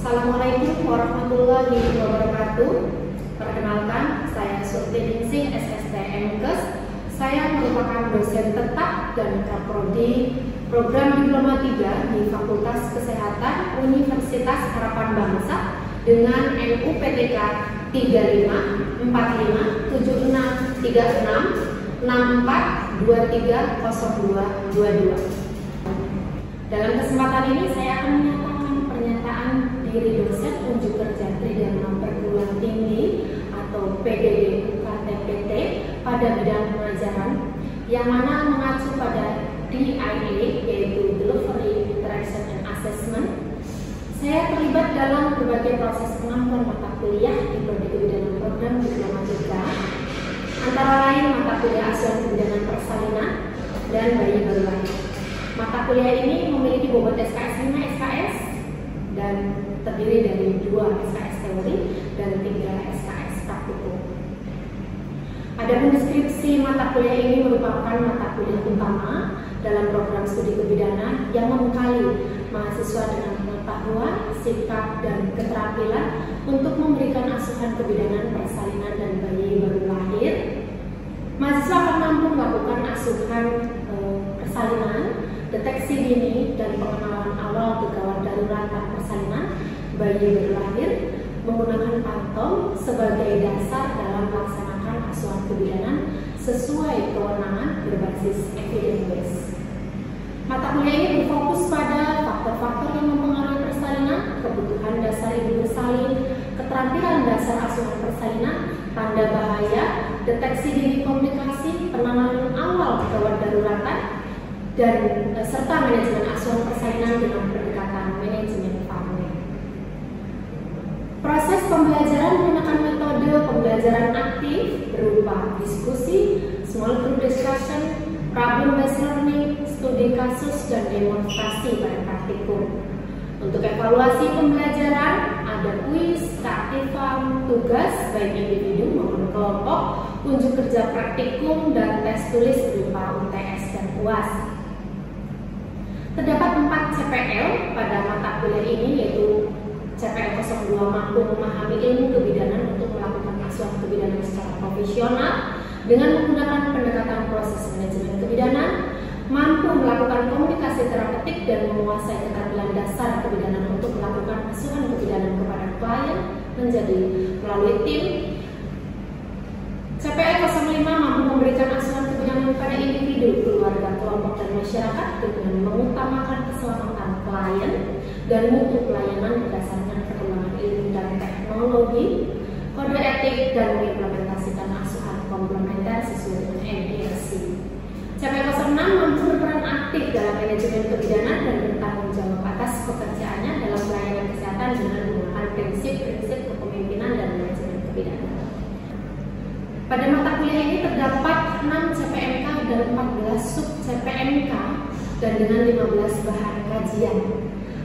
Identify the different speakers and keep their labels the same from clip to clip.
Speaker 1: Assalamualaikum warahmatullahi wabarakatuh. Perkenalkan, saya Surti Ningsih, SST MKes. Saya merupakan dosen tetap dan Kaprodi Program Diploma 3 di Fakultas Kesehatan Universitas Harapan Bangsa dengan NUPTK 35453664230222. Dalam kesempatan ini saya akan menyatakan pernyataan diri dosen unjuk kerja Tridharma Perguruan Tinggi atau PDD UKT-PT pada bidang pengajaran yang mana mengacu pada DIA yaitu Delivery, Interaction, and Assessment. Saya terlibat dalam berbagai proses pengambilan mata kuliah di Prodi Kebidanan Program Diploma 3, antara lain mata kuliah asuhan kebidanan persalinan dan bayi baru lahir. Mata kuliah ini memiliki bobot SKS 5 SKS dan terdiri dari 2 SKS teori dan 3 SKS praktikum. Adapun deskripsi mata kuliah ini merupakan mata kuliah utama dalam program studi kebidanan yang membekali mahasiswa dengan pengetahuan, sikap, dan keterampilan untuk memberikan asuhan kebidanan persalinan dan bayi baru lahir. Mahasiswa akan mampu melakukan asuhan persalinan, deteksi dini, dan pengenalan awal gawat darurat persalinan bayi baru lahir menggunakan Pantom sebagai dasar dalam melaksanakan asuhan kebidanan sesuai kewenangan berbasis evidence base. Mata kuliah ini berfokus pada faktor-faktor yang mempengaruhi persalinan, kebutuhan dasar ibu bersalin, keterampilan dasar asuhan persalinan, tanda bahaya, deteksi dini komunikasi, penanganan awal gawat daruratan, dan serta manajemen asuhan persalinan dengan pendekatan manajemen family. Proses pembelajaran menggunakan metode pembelajaran aktif berupa diskusi, small group discussion, problem based learning, studi kasus, dan demonstrasi pada praktikum. Untuk evaluasi pembelajaran ada kuis, keaktifan, tugas baik individu maupun kelompok, unjuk kerja praktikum, dan tes tulis berupa UTS dan UAS. Terdapat 4 CPL pada mata kuliah ini, yaitu CPL 02 mampu memahami ilmu kebidanan untuk melakukan asuhan kebidanan secara profesional dengan menggunakan pendekatan proses manajemen kebidanan, mampu melakukan komunikasi terapeutik dan menguasai keterampilan dasar kebidanan untuk melakukan asuhan kebidanan kepada klien menjadi melalui tim. CPL 05 mampu memberikan asuhan kebidanan kepada individu, keluarga, kelompok, dan masyarakat dengan mengutamakan keselamatan klien dan mutu pelayanan berdasarkan perkembangan ilmu dan teknologi, kode etik, dan mengimplementasikan asuhan komplementer sesuai dengan NERC. CPL 06 mampu berperan aktif dalam manajemen kebidanan dan bertanggung jawab atas pekerjaannya dalam pelayanan kesehatan dengan menggunakan prinsip-prinsip kepemimpinan dan manajemen kebidanan. Pada mata kuliah ini terdapat 6 CPMK dan 14 sub CPMK dan dengan 15 bahan kajian.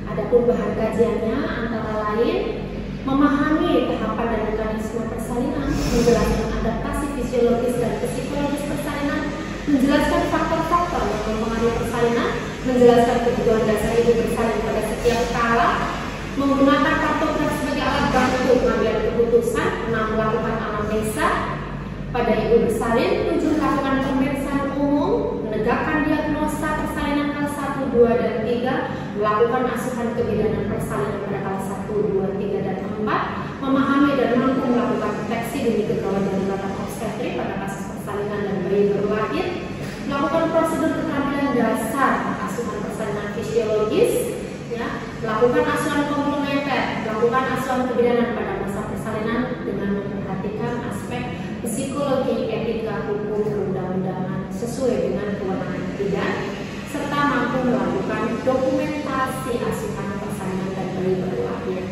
Speaker 1: Adapun bahan kajiannya antara lain memahami tahapan dan mekanisme persalinan, menjelaskan adaptasi fisiologis dan psikologis persalinan, menjelaskan faktor-faktor yang mempengaruhi persalinan, menjelaskan kebutuhan dasar ibu bersalin pada setiap skala, menggunakan kartograf sebagai alat bantu pengambilan keputusan, 6 melakukan anamnesa pada ibu bersalin, 7 melakukan pemeriksaan umum, menegakkan diagnosa persalinan kelas 1, 2, dan 3, melakukan asuhan kebidanan persalinan pada kelas 1, 2, 3, dan 4, memahami dan mampu melakukan deteksi dini kegawat daruratan obstetrik pada kasus persalinan dan bayi baru lahir, melakukan prosedur keterampilan dasar asuhan persalinan fisiologis, melakukan asuhan komplementer, melakukan asuhan kebidanan pada masa persalinan dengan memperhatikan aspek psikologi, etika, hukum, perundang-undangan sesuai dengan kewenangan bidang, serta mampu melakukan dokumentasi asuhan persalinan dan bayi baru lahir.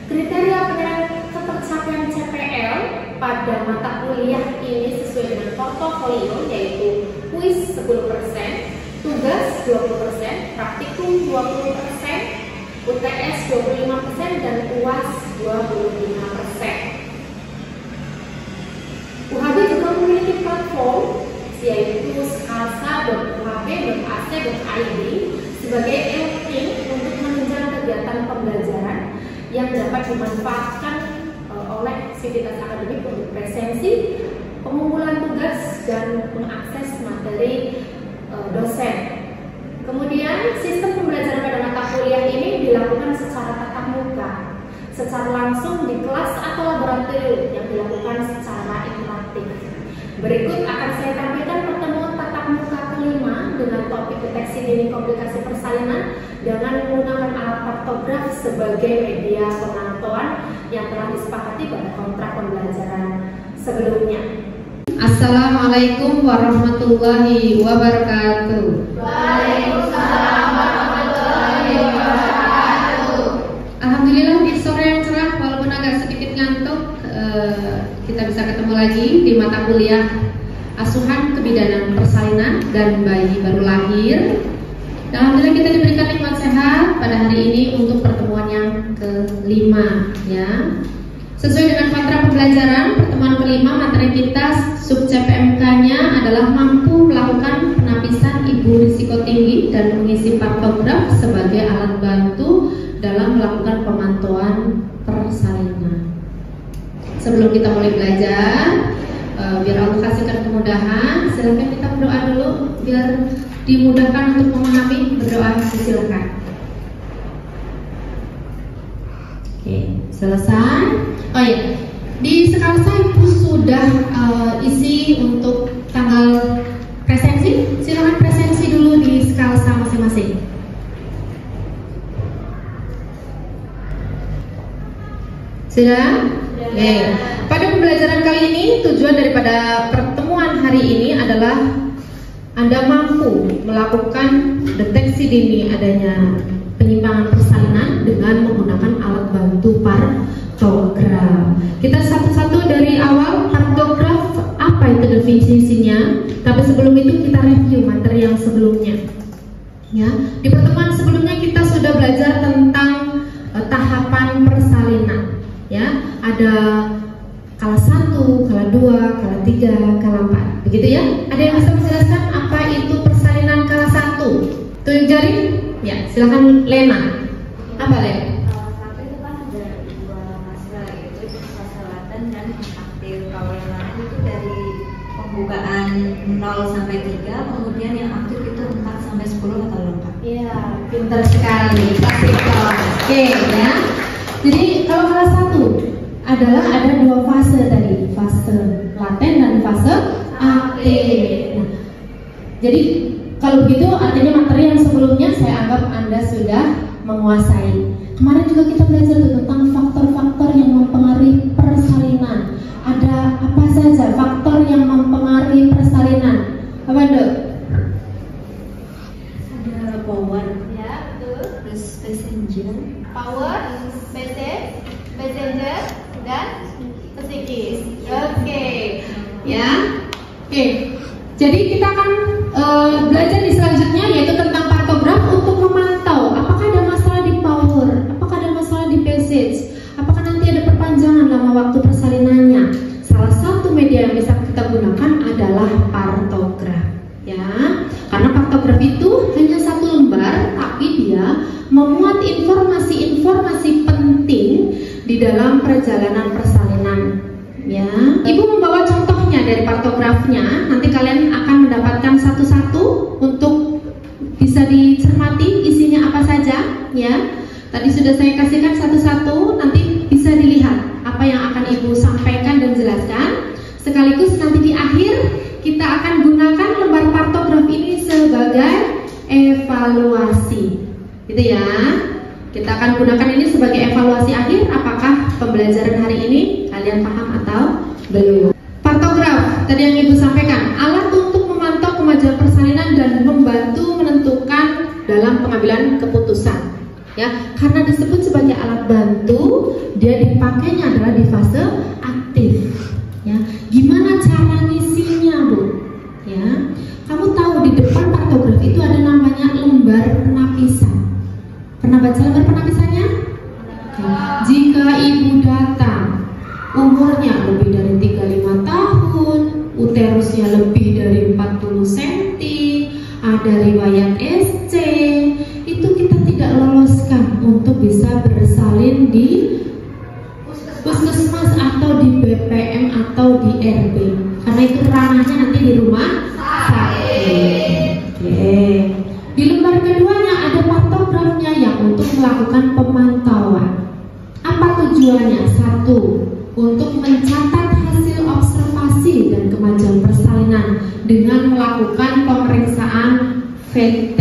Speaker 1: Kriteria penilaian ketercapaian CPL pada mata kuliah ini sesuai dengan portofolio, yaitu kuis 10%, tugas 20%, praktikum 20%, UTS 25%, dan UAS 25%. UHB juga memiliki platform yaitu skasa.uhb.ac.id sebagai e-learning untuk menunjang kegiatan pembelajaran yang dapat dimanfaatkan oleh sivitas akademik untuk presensi, pengumpulan tugas, dan mengakses materi dosen. Kemudian sistem pembelajaran pada mata kuliah ini dilakukan secara tatap muka, secara langsung di kelas atau laboratorium yang dilakukan secara interaktif. Berikut akan saya tampilkan pertemuan tatap muka kelima dengan topik deteksi dini komplikasi persalinan dengan menggunakan alat kartograf sebagai media pemantauan yang telah disepakati pada kontrak pembelajaran sebelumnya.
Speaker 2: Assalamualaikum warahmatullahi wabarakatuh.
Speaker 3: Waalaikumsalam warahmatullahi wabarakatuh.
Speaker 2: Alhamdulillah di sore yang cerah, walaupun agak sedikit ngantuk, kita bisa ketemu lagi di mata kuliah Asuhan Kebidanan Persalinan dan Bayi Baru Lahir. Alhamdulillah kita diberikan nikmat sehat pada hari ini untuk pertemuan yang kelima, ya. Sesuai dengan matra pembelajaran pertemuan kelima, materi kita sub CPMK-nya adalah mampu melakukan penapisan ibu risiko tinggi dan mengisi partograf sebagai alat bantu dalam melakukan pemantauan persalinan. Sebelum kita mulai belajar, biar Allah kasihkan kemudahan, silakan kita berdoa dulu biar dimudahkan untuk memahami. Berdoa, silakan. Oke, selesai. Oh iya, di sekarang Ibu sudah isi untuk tanggal presensi. Silakan presensi dulu di skala masing-masing. Sudah? Oke. Pada pembelajaran kali ini, tujuan daripada pertemuan hari ini adalah Anda mampu melakukan deteksi dini adanya penyimpangan persalinan dengan menggunakan alat bantu partograf. Kita satu-satu dari awal. Partograf apa itu definisinya? Tapi sebelum itu kita review materi yang sebelumnya. Ya, di pertemuan sebelumnya kita sudah belajar tentang tahapan persalinan. Ya, ada kala 1, kala 2, kala 3, kala 4. Begitu ya? Ada yang bisa menjelaskan apa itu persalinan kala 1? Tunjuk jari? Ya, silakan Lena. Apa Lena?
Speaker 3: Satu itu kan ada dua masalah, yaitu fase laten dan aktif. Kalau yang laten itu dari pembukaan 0 sampai 3, kemudian yang aktif itu 4 sampai 10 atau lengkap.
Speaker 2: Iya, pintar sekali. Oke, ya. Jadi kalau kala 1 adalah ada dua fase tadi, fase laten dan fase aktif. Nah, jadi kalau begitu artinya materi yang sebelumnya saya anggap Anda sudah menguasai. Kemarin juga kita belajar tentang faktor-faktor yang mempengaruhi persalinan. Ada apa saja faktor yang mempengaruhi persalinan? Apa Dok?
Speaker 3: Ada power,
Speaker 1: Ya, betul.
Speaker 3: terus passenger,
Speaker 1: Power, passenger, dan psikis. Oke.
Speaker 2: Ya, oke. Jadi kita akan belajar di selanjutnya yaitu tentang partograf untuk memantau apakah ada masalah di power, apakah ada masalah di passage, apakah nanti ada perpanjangan lama waktu persalinannya. Salah satu media yang bisa kita gunakan adalah partograf. Ya, karena partograf itu hanya satu lembar, tapi dia memuat informasi-informasi penting di dalam perjalanan persalinan. Ya, Ibu membawa contohnya dari partografnya. Nanti kalian akan mendapatkan satu-satu untuk bisa dicermati isinya apa saja. Ya, tadi sudah saya kasihkan satu-satu. Nanti bisa dilihat apa yang akan Ibu sampaikan dan jelaskan. Sekaligus nanti di akhir kita akan gunakan lembar partograf ini sebagai evaluasi. Gitu ya. Kita akan gunakan ini sebagai evaluasi akhir apakah pembelajaran hari ini kalian paham atau belum. Partograf tadi yang Ibu sampaikan, alat untuk memantau kemajuan persalinan dan membantu menentukan dalam pengambilan keputusan. Ya, karena disebut sebagai alat bantu, dia dipakainya adalah di fase aktif. Ya, gimana cara ngisinya, Bu? Ya, kamu tahu di depan partograf itu ada namanya lembar penapisan. Pernah baca lembar penapisannya? Jika Ibu datang, umurnya lebih dari 35 tahun, uterusnya lebih dari 40 cm, ada riwayat SC, itu kita tidak loloskan untuk bisa bersalin di puskesmas atau di BPM atau di RB, karena itu ranahnya nanti di rumah sakit. Oke. Di lembar keduanya ada partografnya yang untuk melakukan pemantauan. Apa tujuannya? 1. Untuk mencatat hasil observasi dan kemajuan persalinan dengan melakukan pemeriksaan VT.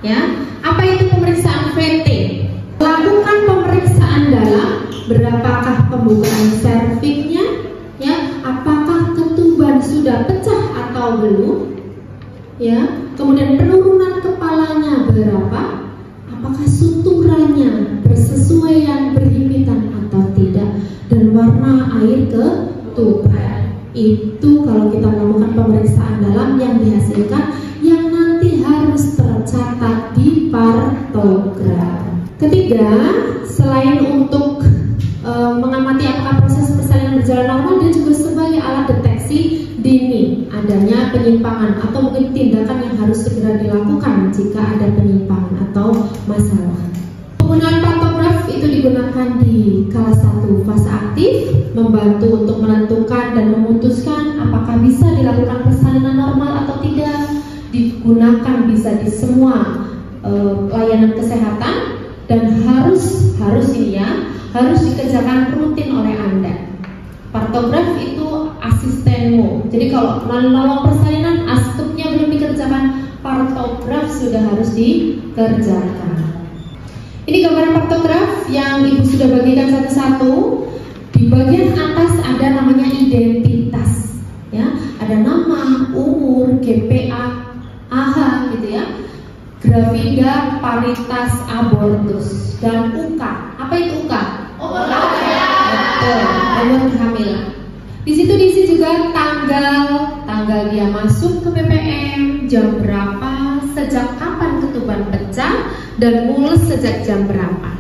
Speaker 2: Ya, apa itu pemeriksaan VT? Lakukan pemeriksaan dalam, berapakah pembukaan serviknya, ya, apakah ketuban sudah pecah atau belum, ya, kemudian penurunan kepalanya berapa, apakah suturannya bersesuaian, berhimpitan atau tidak, dan warna air ketuban. Itu kalau kita melakukan pemeriksaan dalam yang dihasilkan, yang nanti harus tercatat di partograf. Ketiga, selain untuk mengamati apakah proses persalinan berjalan normal, dia juga sebagai alat deteksi dini adanya penyimpangan atau mungkin tindakan yang harus segera dilakukan jika ada penyimpangan atau masalah. Penggunaan partograf itu digunakan di kelas 1 fase aktif, membantu untuk menentukan dan memutuskan apakah bisa dilakukan persalinan normal atau tidak. Digunakan bisa di semua layanan kesehatan dan harus ini ya, harus dikerjakan rutin oleh Anda. Partograf itu asistenmu. Jadi kalau menolong persalinan, aspeknya belum dikerjakan, partograf sudah harus dikerjakan. Ini gambaran partograf yang Ibu sudah bagikan satu-satu. Di bagian atas ada namanya identitas, ya, ada nama, umur, GPA, AH, gitu ya, gravida, paritas, abortus, dan UK. Apa itu UK? Umur kehamilan. Di situ diisi juga tanggal dia masuk ke BPM, jam berapa, sejak kapan ketuban pecah, dan mulus sejak jam berapa.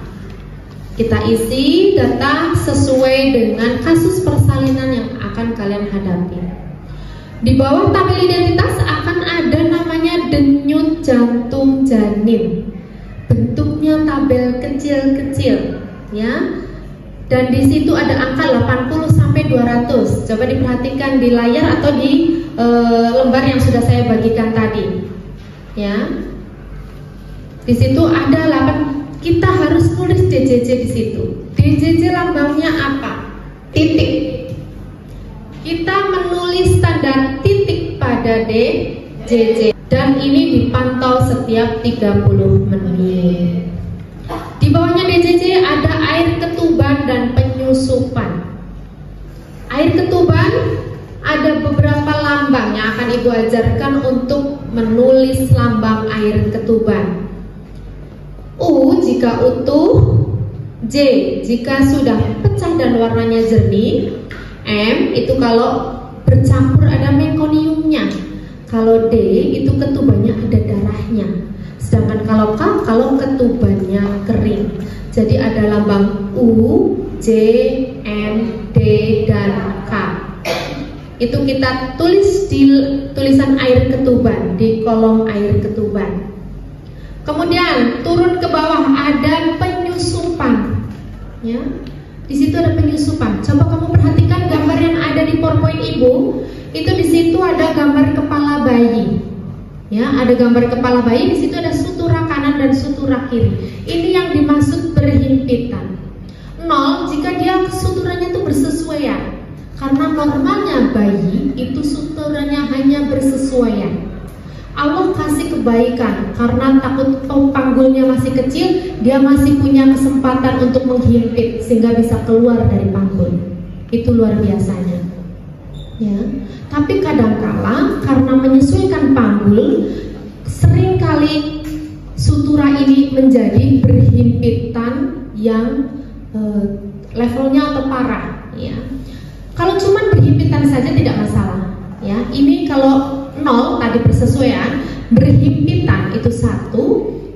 Speaker 2: Kita isi data sesuai dengan kasus persalinan yang akan kalian hadapi. Di bawah tabel identitas akan ada namanya denyut jantung janin. Bentuknya tabel kecil-kecil, ya. Dan di situ ada angka 80 sampai 200. Coba diperhatikan di layar atau di lembar yang sudah saya bagikan tadi. Ya. Di situ ada 8. Kita harus nulis DJJ di situ. DJJ lambangnya apa? Titik. Kita menulis tanda titik pada DJJ dan ini dipantau setiap 30 menit. Di bawahnya DJJ ada air ketuban dan penyusupan. Air ketuban ada beberapa lambang yang akan Ibu ajarkan untuk menulis lambang air ketuban. U jika utuh, J jika sudah pecah dan warnanya jernih, M itu kalau bercampur ada mekoniumnya, kalau D itu ketubannya ada darahnya, sedangkan kalau K kalau ketubannya kering. Jadi ada lambang U, J, M, D, dan K. Itu kita tulis di tulisan air ketuban, di kolom air ketuban. Kemudian turun ke bawah ada penyusupan, ya. Di situ ada penyusupan. Coba kamu perhatikan gambar yang ada di PowerPoint Ibu. Itu di situ ada gambar kepala bayi. Ya, ada gambar kepala bayi. Di situ ada sutura kanan dan sutura kiri. Ini yang dimaksud berhimpitan. 0 jika dia suturanya itu bersesuaian. Karena normalnya bayi itu suturanya hanya bersesuaian. Allah kasih kebaikan karena takut panggulnya masih kecil, dia masih punya kesempatan untuk menghimpit sehingga bisa keluar dari panggul. Itu luar biasanya. Ya. Tapi kadangkala karena menyesuaikan panggul, seringkali sutura ini menjadi berhimpitan yang levelnya atau parah. Ya. Kalau cuma berhimpitan saja tidak masalah. Ya. Ini kalau 0 tadi bersesuaian, berhimpitan itu 1.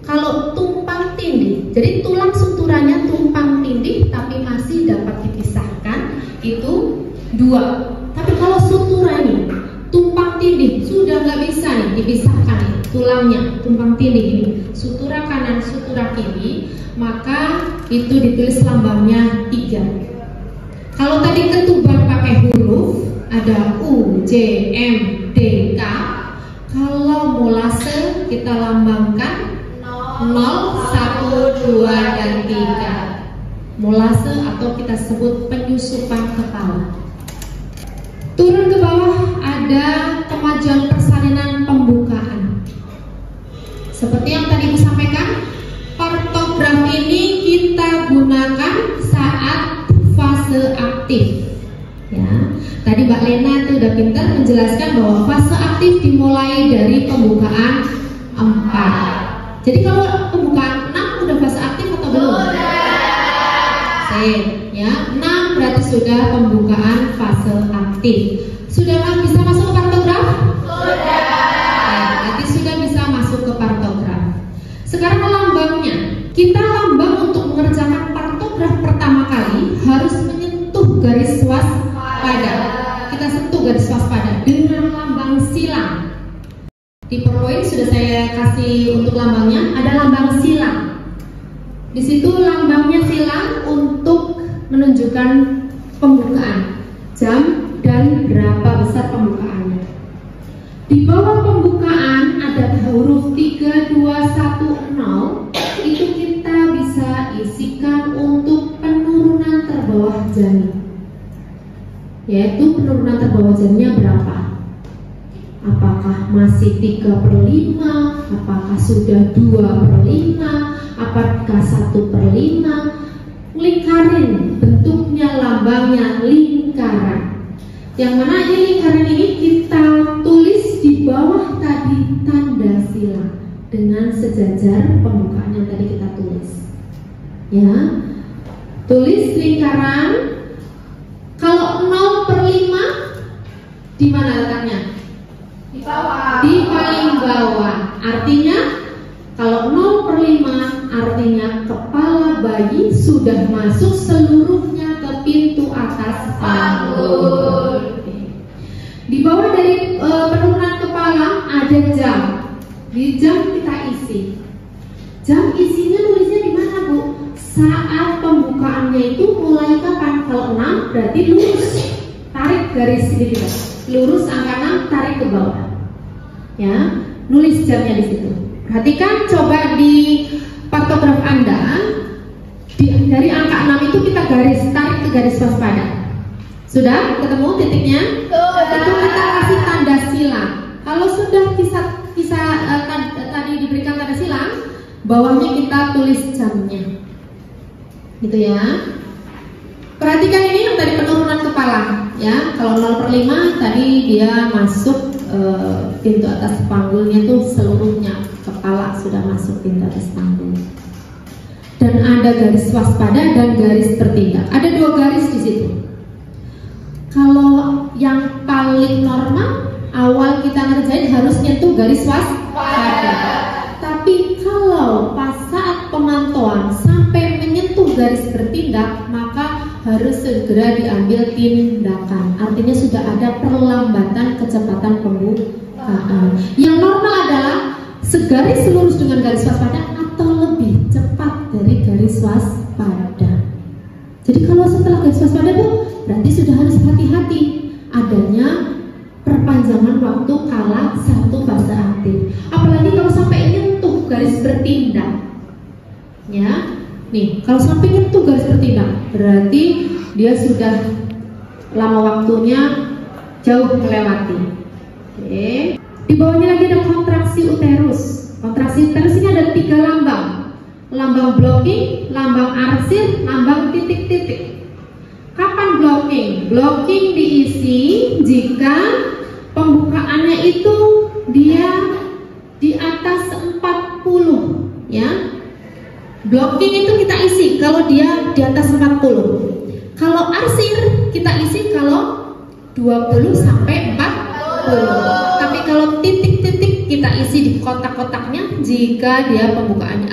Speaker 2: Kalau tumpang tindih, jadi tulang suturanya tumpang tindih tapi masih dapat dipisahkan, itu 2. Tapi kalau sutura ini tumpang tindih sudah nggak nggak bisa nih dipisahkan nih, tulangnya tumpang tindih ini, sutura kanan, sutura kiri, maka itu ditulis lambangnya 3. Kalau tadi ketuban pakai huruf ada U, J, M, D, K. Kalau molase kita lambangkan 0, 1, 2, dan 3. Molase atau kita sebut penyusupan kepala. Turun ke bawah ada kemajuan persalinan pembukaan. Seperti yang tadi Ibu sampaikan, partograf ini kita gunakan saat fase aktif. Ya, tadi Mbak Lena itu udah pintar menjelaskan bahwa fase aktif dimulai dari pembukaan 4. Jadi kalau pembukaan 6 udah fase aktif atau belum? Ya, 6 berarti sudah pembukaan fase aktif. Sudah bisa masuk ke partograf? Sudah. Ya, berarti sudah bisa masuk ke partograf. Sekarang lambangnya, kita lambang untuk mengerjakan partograf pertama kali harus menyentuh garis waspada. Kita sentuh garis waspada dengan lambang silang. Di PowerPoint sudah saya kasih untuk lambangnya, ada lambang silang. Di situ lambangnya silang untuk menunjukkan pembukaan, jam dan berapa besar pembukaannya. Di bawah pembukaan ada huruf 3, 2, 1, 0. Itu kita bisa isikan untuk penurunan terbawah jamnya. Yaitu penurunan terbawah jamnya berapa? Apakah masih 3/5? Apakah sudah 2/5? Apakah 1/5? Lingkarin, bentuknya lambangnya lingkaran. Yang mana ini lingkaran ini kita tulis di bawah tadi tanda silang dengan sejajar pembukaan yang tadi kita tulis. Ya, tulis lingkaran. Kalau 0/5 di mana letaknya? Di bawah. Di paling bawah. Artinya kalau 0/5 artinya kepala bayi sudah masuk seluruhnya ke pintu atas panggul. Di bawah dari penurunan kepala ada jam. Di jam kita isi. Jam isinya nulisnya di mana, Bu? Saat pembukaannya itu mulai kapan? Kalau 6 berarti lurus. Tarik garis ini kita. Lurus angka 6 tarik ke bawah. Ya, nulis jamnya di situ. Perhatikan coba di partograf Anda, dari angka 6 itu kita garis, tarik ke garis waspada. Sudah ketemu titiknya? Itu kita kasih tanda silang. Kalau sudah tadi diberikan tanda silang, bawahnya kita tulis jamnya. Gitu ya. Perhatikan ini yang tadi penurunan kepala, ya. Kalau 0/5 tadi dia masuk pintu atas panggulnya tuh seluruhnya, kepala sudah masuk pintu atas panggul. Dan ada garis waspada dan garis bertindak. Ada 2 garis di situ. Kalau yang paling normal awal kita ngerjain harus nyentuh garis waspada. Tapi kalau pas saat pemantauan sampai menyentuh garis bertindak, maka harus segera diambil tindakan. Artinya sudah ada perlambatan kecepatan pembukaan. Yang normal adalah segaris lurus dengan garis waspada atau lebih cepat dari garis waspada. Jadi kalau setelah garis waspada itu berarti sudah harus hati-hati adanya perpanjangan waktu kala satu fase aktif. Apalagi kalau sampai nyentuh garis bertindak. Ya. Nih, kalau sampai nyentuh garis bertindak, berarti dia sudah lama waktunya jauh melewati. Oke. Di bawahnya lagi ada kontraksi uterus. Kontraksi uterus ini ada 3 lambang. Lambang blocking, lambang arsir, lambang titik-titik. Kapan blocking? Blocking diisi jika pembukaannya itu dia di atas 40, ya. Blocking itu kita isi kalau dia di atas 40. Kalau arsir kita isi kalau 20 sampai 40. Tapi kalau titik-titik kita isi di kotak-kotaknya jika dia pembukaan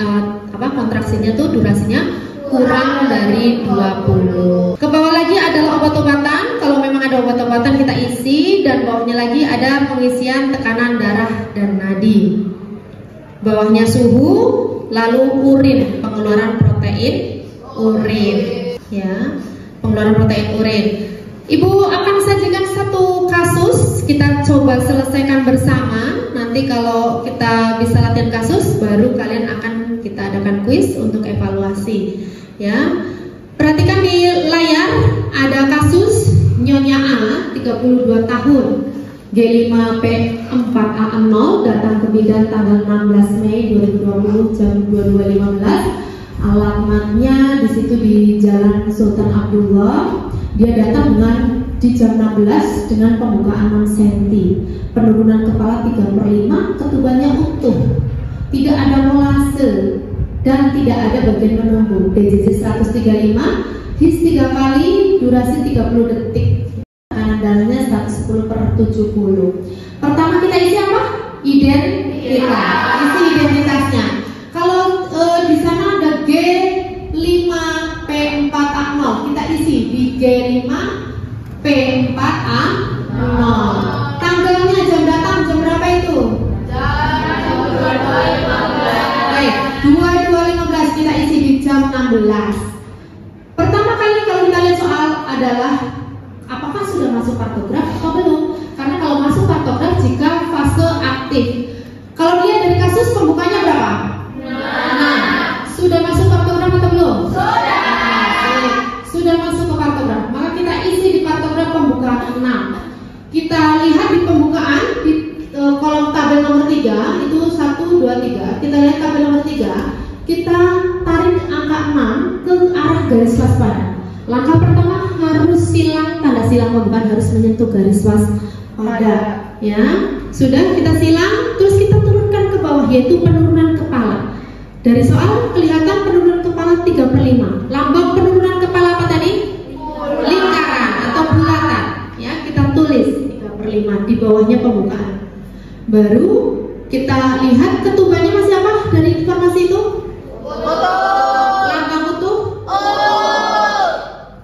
Speaker 2: kontraksinya tuh durasinya kurang dari 20. Ke bawah lagi adalah obat-obatan. Kalau memang memang ada obat-obatan kita isi, dan bawahnya lagi ada pengisian tekanan darah dan nadi. Bawahnya suhu, lalu urin, pengeluaran protein urin, ya, pengeluaran protein urin. Ibu akan sajikan satu kasus, kita coba selesaikan bersama. Nanti kalau kita bisa latihan kasus, baru kalian akan kita adakan kuis untuk evaluasi, ya. Perhatikan di layar ada kasus Nyonya A, 32 tahun, G5P4A0, datang ke bidan tanggal 16 Mei 2020 jam 22.15. Alamatnya di situ di Jalan Sultan Abdullah. Dia datang di jam 16 dengan pembukaan 6 cm, penurunan kepala 3/5, ketubannya utuh, tidak ada molase dan tidak ada bagian menumbuh. DJJ 135, HIS 3 kali, durasi 30 detik. Tekanan darahnya 110/70. Pertama kita isi apa? Identitas. Isi identitasnya. Kalau di sana ada G5P4A0, kita isi di G5P4A0. Tanggalnya, jam datang jam berapa itu? Jam 22.15. Baik, 22.15 kita isi di jam 16. Pertama kali kalau kita lihat soal adalah apakah sudah masuk kartograf atau belum? Karena kalau masuk kartograf jika fase aktif. Kalau lihat dari kasus pembukanya berapa? Nah, sudah masuk kartograf atau belum? Sudah masuk ke kartograf. Maka kita isi di kartograf pembukaan 6. Kita lihat di pembukaan di kolom tabel nomor 3 itu 1, 2, 3. Kita lihat tabel nomor 3. Kita tarik angka 6 ke arah garis waspada. Langkah pertama harus silang, tanda silang pembukaan harus menyentuh garis waspada, ya. Sudah kita silang, terus kita turunkan ke bawah, yaitu penurunan kepala. Dari soal kelihatan penurunan kepala 3/5. Lambang penurunan kepala apa tadi? Lingkaran atau bulatan, ya. Kita tulis 3/5 di bawahnya pembukaan. Baru kita lihat ketubannya masih apa dari informasi itu? Lambang utuh?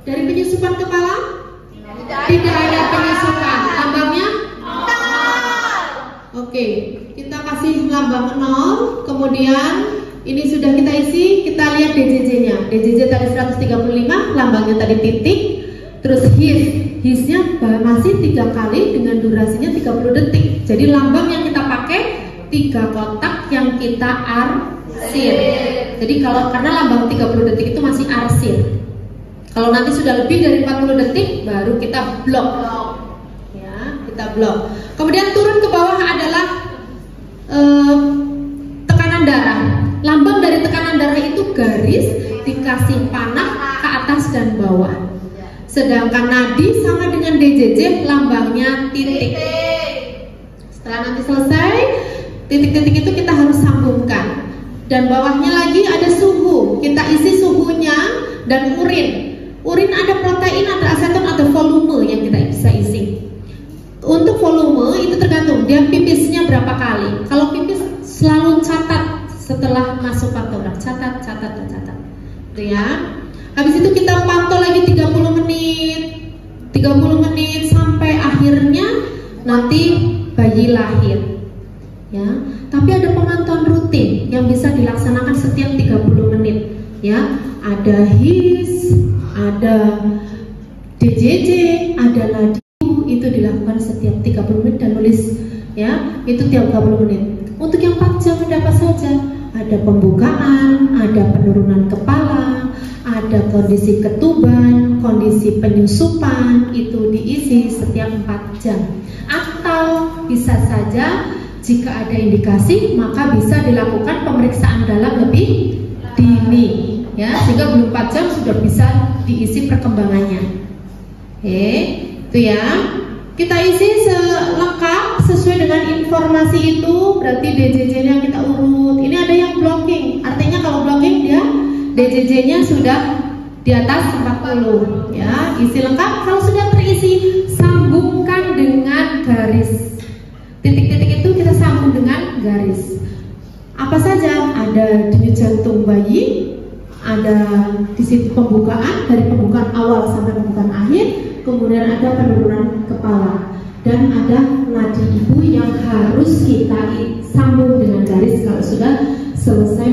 Speaker 2: Dari penyusupan kepala? Tidak ada penyusupan. Lambangnya? Oke, kita kasih lambang 0. Kemudian ini sudah kita isi. Kita lihat DJJ-nya. DJJ tadi 135, lambangnya tadi titik. Terus HIS-nya masih 3 kali dengan durasinya 30 detik. Jadi lambang yang kita pakai 3 kotak yang kita arsir. Jadi karena lambang 30 detik itu masih arsir. Kalau nanti sudah lebih dari 40 detik baru kita blok. Ya, kita blok. Kemudian turun ke bawah adalah tekanan darah. Lambang dari tekanan darah itu garis dikasih panah ke atas dan bawah. Sedangkan nadi sama dengan DJJ lambangnya titik. Setelah nanti selesai, titik-titik itu kita harus sambungkan. Dan bawahnya lagi ada suhu. Kita isi suhunya dan urin. Urin ada protein, ada aseton, ada volume yang kita bisa isi. Untuk volume itu tergantung dia pipisnya berapa kali. Kalau pipis selalu catat setelah masuk kartograf, catat. Itu ya. Habis itu kita pantau lagi 30 menit sampai akhirnya nanti bayi lahir. Ya, tapi ada pemantauan rutin yang bisa dilaksanakan setiap 30 menit. Ya, ada HIS, ada DJJ, ada nadi, itu dilakukan setiap 30 menit dan nulis, ya, itu tiap 30 menit. Untuk yang 4 jam ada apa saja? Ada pembukaan, ada penurunan kepala, ada kondisi ketuban, kondisi penyusupan, itu diisi setiap 4 jam. Atau bisa saja jika ada indikasi maka bisa dilakukan pemeriksaan dalam lebih dini, ya, sehingga belum 4 jam sudah bisa diisi perkembangannya. Oke, itu ya. Kita isi selengkap sesuai dengan informasi itu. Berarti DJJ-nya kita urut. Ini ada yang blocking. Artinya kalau blocking dia DJJ-nya sudah di atas 40, ya. Isi lengkap. Kalau sudah terisi, sambungkan dengan garis. Titik-titik itu kita sambung dengan garis. Apa saja? Ada denyut jantung bayi, ada di situ pembukaan dari pembukaan awal sampai pembukaan akhir, kemudian ada penurunan kepala, dan ada nadi ibu yang harus kita sambung dengan garis kalau sudah selesai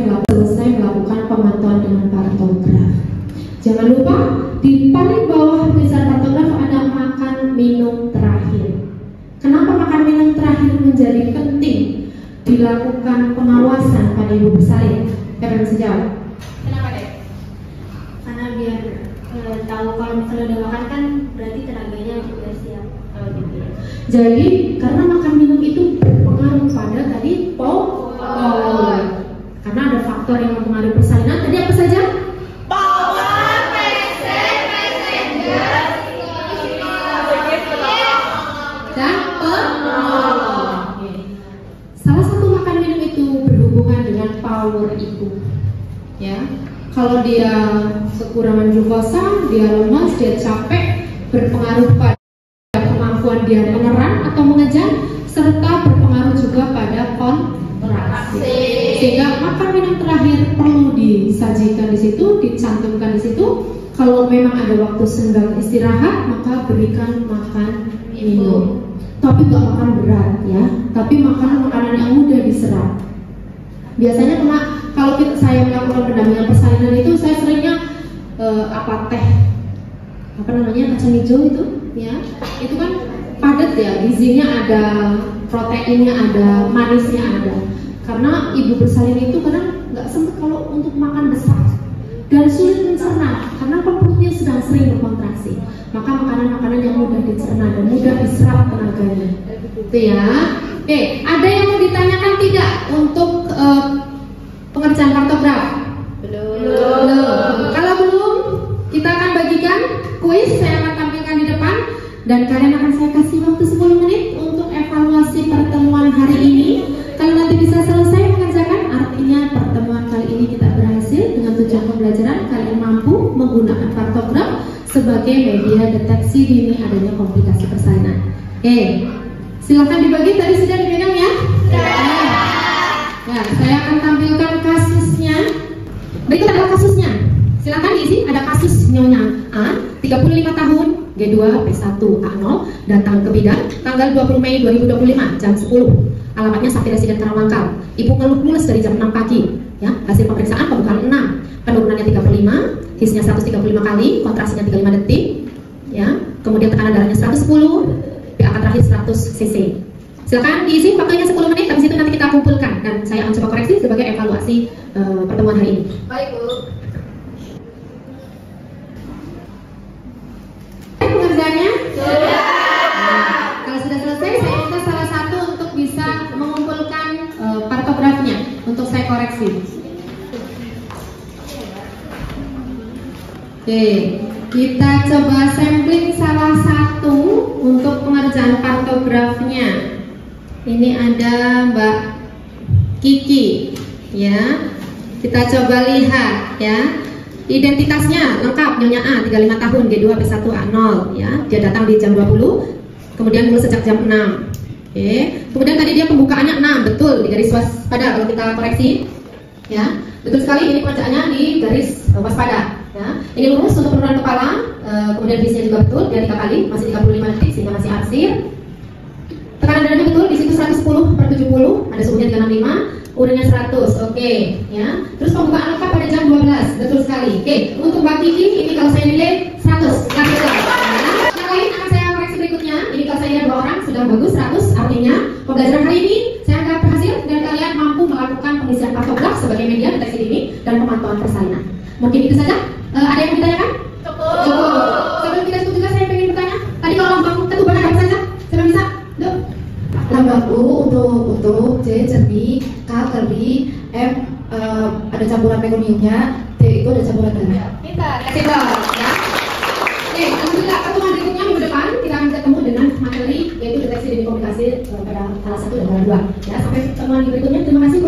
Speaker 2: melakukan pemantauan dengan partograf. Jangan lupa di paling bawah tulisan partograf ada makan minum terakhir. Kenapa makan minum terakhir menjadi penting dilakukan pengawasan pada ibu bersalin? Siapa yang bisa jawab?
Speaker 1: Kenapa deh?
Speaker 3: Karena biar tahu kalau misalnya udah makan kan berarti tenaganya udah siap.
Speaker 2: Jadi karena makan minum itu berpengaruh pada tadi power. Karena ada faktor yang mempengaruhi persalinan. Tadi apa saja?
Speaker 1: Power, PC, messenger,
Speaker 2: Dan penolong. Salah satu makan minum itu berhubungan dengan power ibu. Ya, kalau dia kekurangan glukosa, dia lemas, dia capek, berpengaruh pada kemampuan dia mengerang atau mengejar, serta berpengaruh juga pada kontraksi. Sehingga makan minum terakhir perlu disajikan di situ, dicantumkan di situ. Kalau memang ada waktu senggang istirahat, maka berikan makan minum. Tapi gak makan berat ya, tapi makanan yang mudah diserap. Biasanya kalau saya melakukan pendampingan persalinan itu, saya seringnya kacang hijau itu, ya, itu kan padat ya, gizinya ada, proteinnya ada, manisnya ada. Karena ibu bersalin itu kadang nggak sempat kalau untuk makan besar dan sulit mencerna karena perutnya sedang sering berkontraksi. Maka makanan-makanan yang mudah dicerna dan mudah diserap tenaganya. Itu ya. Oke, ada yang mau ditanyakan tidak untuk pengerjaan partograf? Belum. Kalau belum, kita akan bagikan kuis. Saya akan tampilkan di depan dan kalian akan saya kasih waktu 10 menit untuk evaluasi pertemuan hari ini. Kalau nanti bisa selesai mengerjakan, artinya pertemuan kali ini kita berhasil dengan tujuan pembelajaran. Kalian mampu menggunakan partograf sebagai media deteksi dini adanya komplikasi persalinan. Oke, silakan dibagi. Tadi sudah dipegang ya? Ya, saya akan tampilkan kasusnya. Berikut adalah kasusnya. Silakan diisi. Ada kasus Nyonya A, 35 tahun, G2, P1, A0, datang ke bidan tanggal 20 Mei 2025 jam 10. Alamatnya Sakti Residen Karawangkal. Ibu ngeluh mules dari jam 6 pagi. Ya, hasil pemeriksaan pembukaan 6, penurunannya 35, hisnya 135 kali, kontraksinya 35 detik. Ya, kemudian tekanan darahnya 110, PAK terakhir 100 cc. Silakan diisi waktunya 10 menit. Habis itu nanti kita kumpulkan dan saya akan coba koreksi sebagai evaluasi pertemuan hari ini.
Speaker 1: Baik, Bu.
Speaker 2: Pengerjaannya
Speaker 1: Sudah.
Speaker 2: Kalau sudah selesai, saya minta salah satu untuk bisa mengumpulkan partografnya untuk saya koreksi. Oke, kita coba sampling salah satu untuk pengerjaan partografnya. Ini ada Mbak Kiki, ya. Kita coba lihat, ya. Identitasnya lengkap, Nyonya A, 35 tahun, G2, P1, A0, ya. Dia datang di jam 20, kemudian mulai sejak jam 6. Oke. Kemudian tadi dia pembukaannya 6, betul, di garis waspada kalau kita koreksi. Ya, betul sekali, ini pengerjaannya di garis waspada, ya. Ini lurus untuk penurunan kepala, kemudian bisnya juga betul, dia 3 kali, masih 35 detik sehingga masih arsir. Tekanan darahnya betul, di situ 110/70, ada suhunya 365. Urinnya 100, oke, ya. Terus pembukaan lengkap pada jam 12, betul sekali. Oke, untuk Mbak Kiki ini kalau saya nilai 100, Yang lain akan saya koreksi berikutnya. Ini kalau saya lihat 2 orang sudah bagus 100, artinya pembelajaran hari ini saya anggap berhasil dan kalian mampu melakukan pengisian partograf sebagai media deteksi dini dan pemantauan persalinan. Mungkin itu saja. Ada yang mau ditanyakan? Cukup. Sebelum kita tutup juga saya ingin bertanya. Tadi kalau lambang ketubahan apa saja? Siapa bisa?
Speaker 4: Lambang U untuk C jernih, K keri, M ada campuran mekoniumnya, T itu ada campuran darah.
Speaker 1: Pintar.
Speaker 2: Kasih tahu, ya. Oke, alhamdulillah pertemuan berikutnya minggu depan kita akan ketemu dengan materi yaitu deteksi dini komunikasi pada salah 1 dan pada 2. Ya, sampai pertemuan berikutnya. Terima kasih.